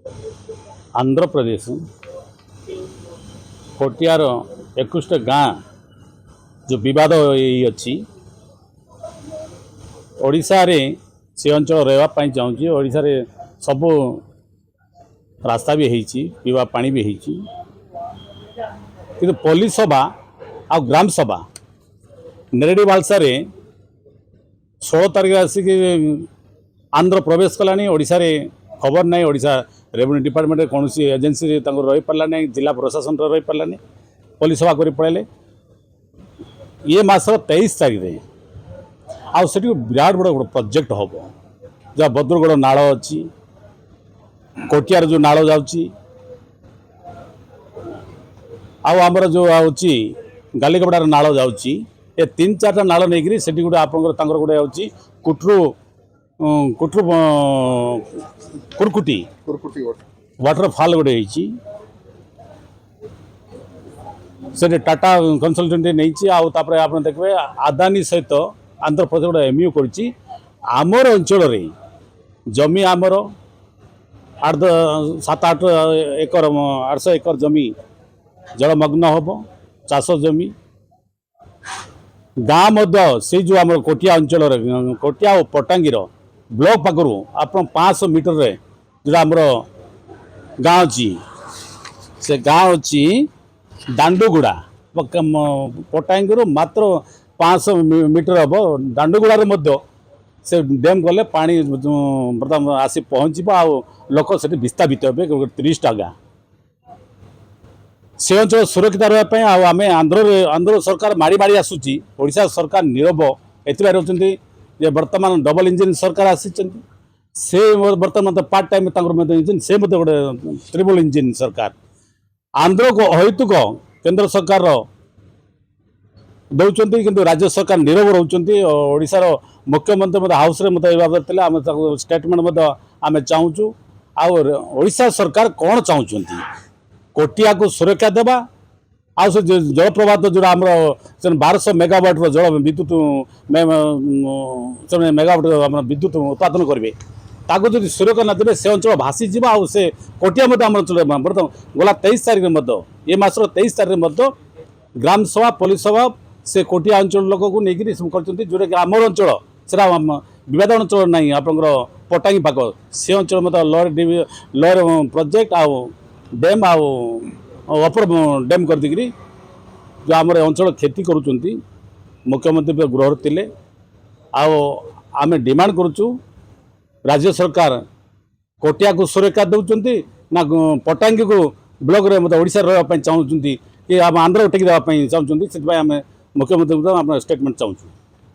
आंध्र प्रदेश कोटियार 21 गाँ जो विवाद अच्छी ओडिशा रे से अंचल रहा चाहूँगी। ओडिशा रे सब रास्ता भी होती पीवा पानी भी होती कि पुलिस सभा आ ग्राम सभा नेरेडी बालसा 16 तारीख आसिक आंध्र प्रवेश कलानी। ओडिशा रे खबर नहीं। ओडिशा रेवेन्यू डिपार्टमेंट कौन एजेन्सी रही पारा ना जिला प्रशासन रही पारा ना पुलिस सभा कर पड़े ये मास 23 तारीख आउ से विराट बड़ गोटे प्रोजेक्ट हम जहाँ बद्रगढ़ नाल अच्छी कोटियार जो नाल जाऊँगी आमर जो आउची गालिकपड़ार नाल जाऊँगी ये 3-4टा नाल नहीं से गोटे आप गोटे आउची कुटरू कुटरू कुरकुटी वाटरफॉल गोटे से टाटा कंसल्टेंट नहीं आप देखिए आदानी सहित आंध्र प्रदेश गोटे एमयू करमर अंचल जमी आमर 7-8 एकर 800 एकर जमी जलमग्न हम चाष जमी गाँ से जो आम कोटिया अंचल कोटिया और पटांगीर ब्लॉक पाखु आप 500 मीटर रे जो आमर गाँ अच्छी से गाँ अच्छी दांडुगुड़ा पटांगीर मात्र 500 मीटर हम दांडुगुड़ा से डैम गले पानी बर्तमान आसी पहुँच लोक से विस्थापित हे 30टा गाँ से अंचल सुरक्षित रही आम आंध्र सरकार माड़ी माड़ी आसूची ओडिशा सरकार नीरव एथबार होती बर्तमान डबल इंजिन सरकार आसी से बर्तमान पार्ट टाइम इंजिन से गोटे ट्रिपल इंजिन सरकार आंध्र को अहेतुक केंद्र सरकार दौरान किंतु राज्य सरकार नीरव रोचे। ओडिशार मुख्यमंत्री हाउस रे बाबद स्टेटमेंट आम चाहूँ ओडिशा सरकार कौन चाहूँ कोटिया को सुरक्षा देवा आ जलप्रपात जो आम 1200 मेगावाट जल विद्युत मेगावाट विद्युत उत्पादन करेंगे ताको जो सुरक्षा न देवे से अंचल भासीजी से कोटिया आम अंचल बर्तमान गला 23 तारीख ये मासर 23 तारीख ग्राम सभा पुलिस सभा से कोटिया अंचल लोक को लेकिन कर जोटा कि आमर अंचल से विवाद अंचल ना आप पटांगी पाक से अंचल लॉर प्रोजेक्ट आउ डैम आपर डैम कर दी जो आम अंचल खेती करुँच मुख्यमंत्री गृह थे आम डिमांड करुचु राज्य सरकार कोटिया को सुरक्षा दौरान ना पटांगी को ब्लॉक रे ओडिशा रहा चाहूँ कि आम आंध्र टेक देवाई चाहूँ से मुख्यमंत्री स्टेटमेंट चाहूँ।